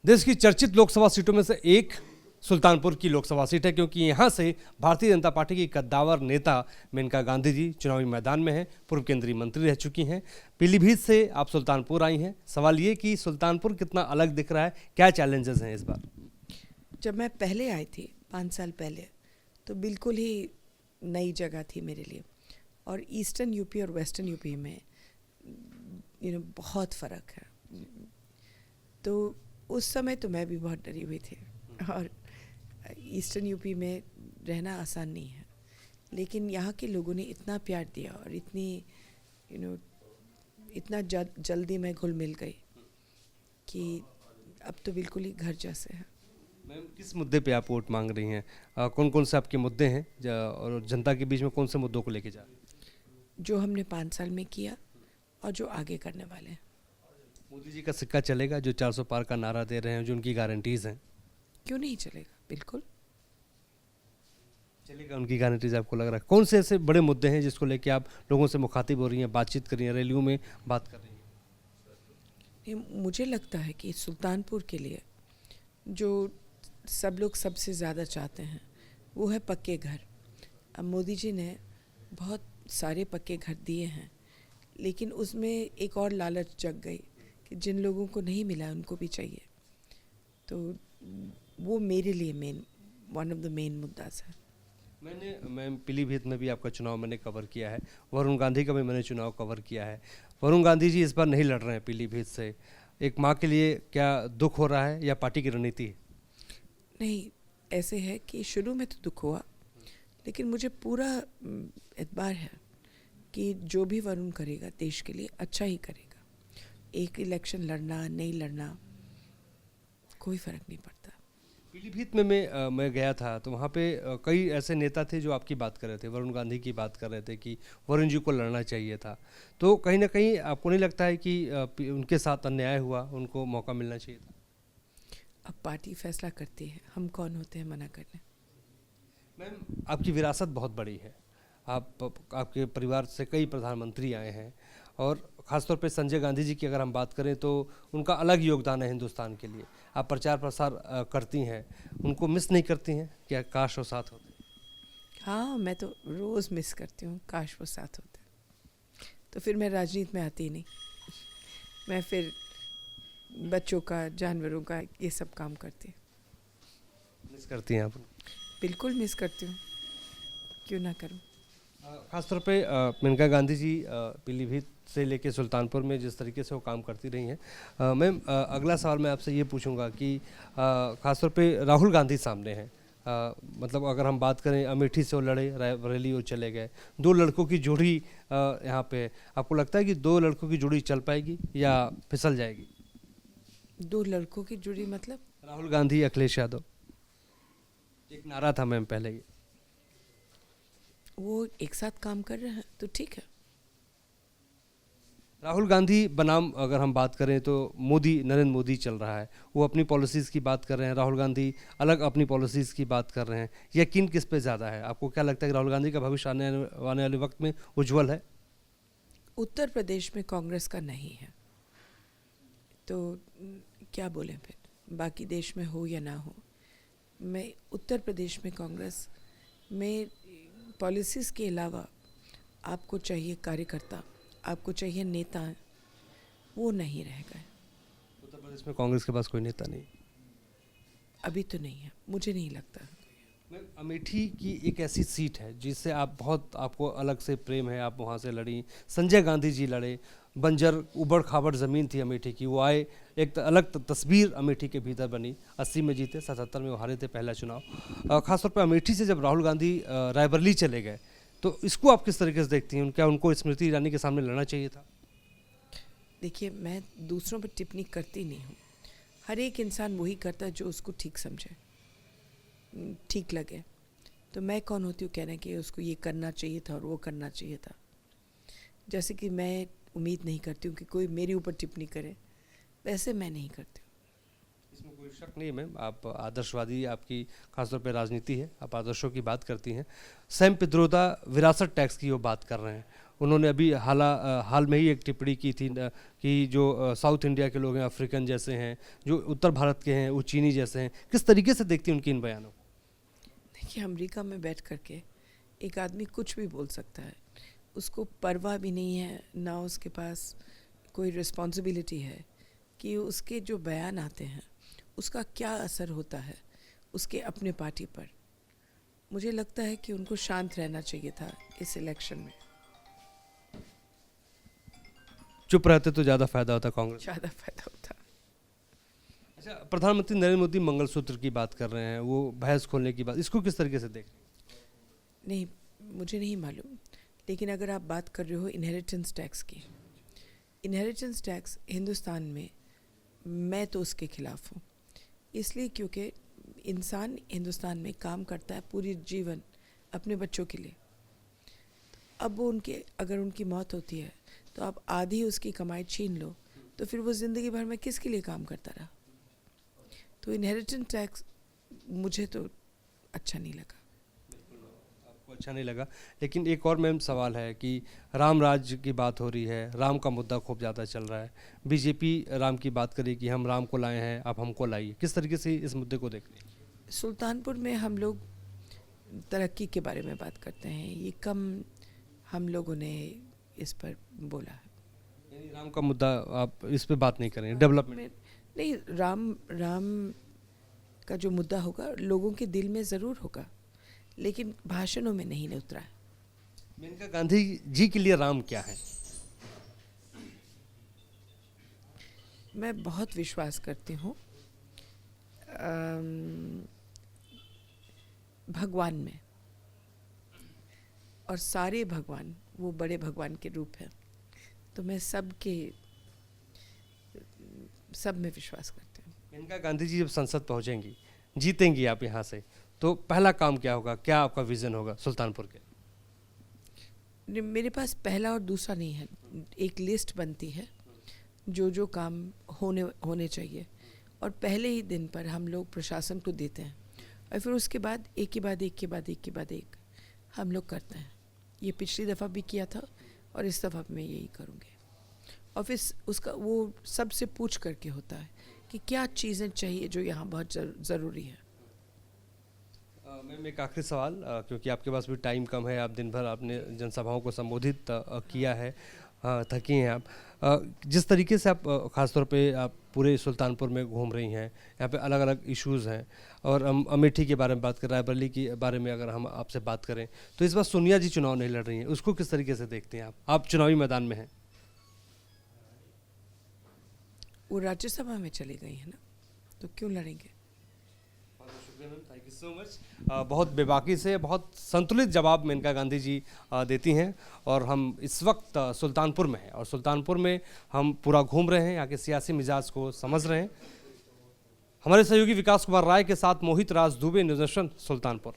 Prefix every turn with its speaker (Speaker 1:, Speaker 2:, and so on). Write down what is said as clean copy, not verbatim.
Speaker 1: देश की चर्चित लोकसभा सीटों में से एक सुल्तानपुर की लोकसभा सीट है, क्योंकि यहां से भारतीय जनता पार्टी की कद्दावर नेता मेनका गांधी जी चुनावी मैदान में हैं। पूर्व केंद्रीय मंत्री रह चुकी हैं। पीलीभीत से आप सुल्तानपुर आई हैं। सवाल ये कि सुल्तानपुर कितना अलग दिख रहा है, क्या चैलेंजेस हैं इस बार?
Speaker 2: जब मैं पहले आई थी 5 साल पहले, तो बिल्कुल ही नई जगह थी मेरे लिए। और ईस्टर्न यूपी और वेस्टर्न यूपी में बहुत फ़र्क है। तो उस समय तो मैं भी बहुत डरी हुई थी, और ईस्टर्न यूपी में रहना आसान नहीं है। लेकिन यहाँ के लोगों ने इतना प्यार दिया और इतना जल्दी मैं घुल मिल गई कि अब तो बिल्कुल ही घर जैसे है।
Speaker 1: मैम, किस मुद्दे पे आप वोट मांग रही हैं? कौन कौन से आपके मुद्दे हैं और जनता के बीच में कौन से मुद्दों को लेके जा रही हैं?
Speaker 2: जो हमने 5 साल में किया और जो आगे करने वाले हैं।
Speaker 1: मोदी जी का सिक्का चलेगा, जो 400 पार का नारा दे रहे हैं, जो उनकी गारंटीज हैं?
Speaker 2: क्यों नहीं चलेगा, बिल्कुल
Speaker 1: चलेगा। उनकी गारंटीज आपको लग रहा है? कौन से ऐसे बड़े मुद्दे हैं जिसको लेके आप लोगों से मुखातिब हो रही हैं, बातचीत कर रही हैं, रैलियों में बात कर रही हैं?
Speaker 2: मुझे लगता है कि सुल्तानपुर के लिए जो सब लोग सबसे ज़्यादा चाहते हैं वो है पक्के घर। अब मोदी जी ने बहुत सारे पक्के घर दिए हैं, लेकिन उसमें एक और लालच जग गई कि जिन लोगों को नहीं मिला उनको भी चाहिए। तो वो मेरे लिए वन ऑफ द मेन मुद्दास है।
Speaker 1: मैं पीलीभीत में भी आपका चुनाव मैंने कवर किया है, वरुण गांधी का भी मैंने चुनाव कवर किया है। वरुण गांधी जी इस बार नहीं लड़ रहे हैं पीलीभीत से। एक माँ के लिए क्या दुख हो रहा है या पार्टी की रणनीति है?
Speaker 2: नहीं, ऐसे है कि शुरू में तो दुख हुआ, लेकिन मुझे पूरा एतबार है कि जो भी वरुण करेगा देश के लिए अच्छा ही करेगा। एक इलेक्शन लड़ना नहीं लड़ना कोई फ़र्क नहीं पड़ता।
Speaker 1: पीलीभीत में मैं गया था तो वहाँ पे कई ऐसे नेता थे जो आपकी बात कर रहे थे, वरुण गांधी की बात कर रहे थे कि वरुण जी को लड़ना चाहिए था। तो कहीं ना कहीं आपको नहीं लगता है कि उनके साथ अन्याय हुआ, उनको मौका मिलना चाहिए था?
Speaker 2: अब पार्टी फैसला करती है, हम कौन होते हैं मना करने।
Speaker 1: मैम, आपकी विरासत बहुत बड़ी है। आपके परिवार से कई प्रधानमंत्री आए हैं, और ख़ासतौर पे संजय गांधी जी की अगर हम बात करें तो उनका अलग योगदान है हिंदुस्तान के लिए। आप प्रचार प्रसार करती हैं, उनको मिस नहीं करती हैं? क्या काश वो साथ होते?
Speaker 2: हाँ, मैं तो रोज़ मिस करती हूँ, काश वो साथ होते। तो फिर मैं राजनीति में आती ही नहीं। मैं फिर बच्चों का, जानवरों का ये सब काम करती।
Speaker 1: मिस करती हैं आप?
Speaker 2: बिल्कुल मिस करती हूँ, क्यों ना करूँ।
Speaker 1: खासतौर पे मेनका गांधी जी पीलीभीत से लेके सुल्तानपुर में जिस तरीके से वो काम करती रही हैं, मैम, अगला सवाल मैं आपसे ये पूछूंगा कि खासतौर पे राहुल गांधी सामने हैं। मतलब अगर हम बात करें, अमेठी से वो लड़े, रायबरेली वो चले गए, 2 लड़कों की जोड़ी यहाँ पे है। आपको लगता है कि 2 लड़कों की जोड़ी चल पाएगी या फिसल जाएगी?
Speaker 2: 2 लड़कों की जोड़ी मतलब?
Speaker 1: राहुल गांधी, अखिलेश यादव, एक नारा था मैम पहले ही।
Speaker 2: वो एक साथ काम कर रहे हैं तो ठीक है।
Speaker 1: राहुल गांधी बनाम अगर हम बात करें तो नरेंद्र मोदी चल रहा है, वो अपनी पॉलिसीज़ की बात कर रहे हैं, राहुल गांधी अलग अपनी पॉलिसीज़ की बात कर रहे हैं। यकीन किस पे ज़्यादा है? आपको क्या लगता है कि राहुल गांधी का भविष्य आने वाले वक्त में उज्जवल है?
Speaker 2: उत्तर प्रदेश में कांग्रेस का नहीं है, तो क्या बोलें फिर, बाकी देश में हो या ना हो। मैं उत्तर प्रदेश में कांग्रेस में पॉलिसीज़ के अलावा आपको चाहिए कार्यकर्ता, आपको चाहिए नेता, वो नहीं रह गए।
Speaker 1: उत्तर प्रदेश में कांग्रेस के पास कोई नेता नहीं?
Speaker 2: अभी तो नहीं है, मुझे नहीं लगता।
Speaker 1: अमेठी की एक ऐसी सीट है जिससे आपको अलग से प्रेम है, आप वहाँ से लड़ी। संजय गांधी जी लड़े, बंजर उबड़ खाबड़ ज़मीन थी अमेठी की, वो आए, एक अलग तस्वीर अमेठी के भीतर बनी। 80 में जीते, 77 में वो हारे थे पहला चुनाव। खासतौर पर अमेठी से जब राहुल गांधी रायबरेली चले गए, तो इसको आप किस तरीके से देखती हैं? क्या उनको स्मृति ईरानी के सामने लड़ना चाहिए था?
Speaker 2: देखिए, मैं दूसरों पर टिप्पणी करती नहीं हूँ। हर एक इंसान वही करता है जो उसको ठीक समझे, ठीक लगे। तो मैं कौन होती हूँ कहने कि उसको ये करना चाहिए था और वो करना चाहिए था। जैसे कि मैं उम्मीद नहीं करती हूँ कि कोई मेरे ऊपर टिप्पणी करे, वैसे मैं नहीं करती हूँ।
Speaker 1: इसमें कोई शक नहीं है मैम, आप आदर्शवादी, आपकी खासतौर पे राजनीति है, आप आदर्शों की बात करती हैं। सैम पित्रोदा विरासत टैक्स की वो बात कर रहे हैं, उन्होंने अभी हाल में ही एक टिप्पणी की थी कि जो साउथ इंडिया के लोग हैं अफ्रीकन जैसे हैं, जो उत्तर भारत के हैं वो चीनी जैसे हैं। किस तरीके से देखती हैं उनकी इन बयानों को?
Speaker 2: देखिए, अमेरिका में बैठ करके एक आदमी कुछ भी बोल सकता है, उसको परवाह भी नहीं है, ना उसके पास कोई रिस्पॉन्सिबिलिटी है कि उसके जो बयान आते हैं उसका क्या असर होता है उसके अपने पार्टी पर। मुझे लगता है कि उनको शांत रहना चाहिए था इस इलेक्शन में।
Speaker 1: चुप रहते तो ज़्यादा फायदा होता कांग्रेस।
Speaker 2: ज़्यादा फायदा होता।
Speaker 1: अच्छा, प्रधानमंत्री नरेंद्र मोदी मंगलसूत्र की बात कर रहे हैं, वो बहस खोलने की बात, इसको किस तरीके से देख रहे हैं?
Speaker 2: नहीं, मुझे नहीं मालूम, लेकिन अगर आप बात कर रहे हो इनहेरिटेंस टैक्स की, इनहेरिटेंस टैक्स हिंदुस्तान में मैं तो उसके खिलाफ हूँ, इसलिए क्योंकि इंसान हिंदुस्तान में काम करता है पूरी जीवन अपने बच्चों के लिए। अब वो अगर उनकी मौत होती है तो आप आधी उसकी कमाई छीन लो, तो फिर वो ज़िंदगी भर में किसके लिए काम करता रहा? तो इनहेरिटेंस टैक्स मुझे तो अच्छा नहीं लगा।
Speaker 1: आपको अच्छा नहीं लगा, लेकिन एक और मैम सवाल है कि राम राज्य की बात हो रही है, राम का मुद्दा खूब ज़्यादा चल रहा है, बीजेपी राम की बात करी कि हम राम को लाए हैं, आप हमको लाइए। किस तरीके से इस मुद्दे को देख रहे हैं?
Speaker 2: सुल्तानपुर में हम लोग तरक्की के बारे में बात करते हैं, ये कम हम लोगों ने इस पर बोला है।
Speaker 1: यानी राम का मुद्दा आप इस पे बात नहीं करेंगे, डेवलपमेंट
Speaker 2: नहीं, राम का जो मुद्दा होगा लोगों के दिल में ज़रूर होगा, लेकिन भाषणों में नहीं उतरा है।
Speaker 1: मेनका गांधी जी के लिए राम क्या है?
Speaker 2: मैं बहुत विश्वास करती हूँ भगवान में, और सारे भगवान वो बड़े भगवान के रूप हैं, तो मैं सब में विश्वास करती हूँ।
Speaker 1: मेनका गांधी जी जब संसद पहुंचेंगी, जीतेंगी आप यहाँ से, तो पहला काम क्या होगा, क्या आपका विजन होगा सुल्तानपुर के?
Speaker 2: मेरे पास पहला और दूसरा नहीं है, एक लिस्ट बनती है जो काम होने चाहिए, और पहले ही दिन पर हम लोग प्रशासन को देते हैं, और फिर उसके बाद एक के बाद एक हम लोग करते हैं। ये पिछली दफ़ा भी किया था और इस दफ़ा मैं यही करूँगी। और फिर उसका वो सबसे पूछ करके होता है कि क्या चीज़ें चाहिए जो यहाँ बहुत ज़रूरी है।
Speaker 1: मैम एक आखिरी सवाल, क्योंकि आपके पास भी टाइम कम है, आप दिन भर आपने जनसभाओं को संबोधित किया है, थकी हैं आप, जिस तरीके से आप ख़ासतौर पे आप पूरे सुल्तानपुर में घूम रही हैं, यहाँ पे अलग अलग इश्यूज़ हैं, और हम अमेठी के बारे में बात कर रहे हैं, रायबरेली के बारे में अगर हम आपसे बात करें तो इस बार सोनिया जी चुनाव नहीं लड़ रही हैं, उसको किस तरीके से देखते हैं आप चुनावी मैदान में हैं?
Speaker 2: वो राज्यसभा में चली गई है ना, तो क्यों लड़ेंगे?
Speaker 1: Thank you so much. बहुत बेबाकी से बहुत संतुलित जवाब मेनका गांधी जी देती हैं, और हम इस वक्त सुल्तानपुर में हैं, और सुल्तानपुर में हम पूरा घूम रहे हैं, यहाँ के सियासी मिजाज को समझ रहे हैं। हमारे सहयोगी विकास कुमार राय के साथ मोहित राज दुबे, न्यूज़ नेशन, सुल्तानपुर।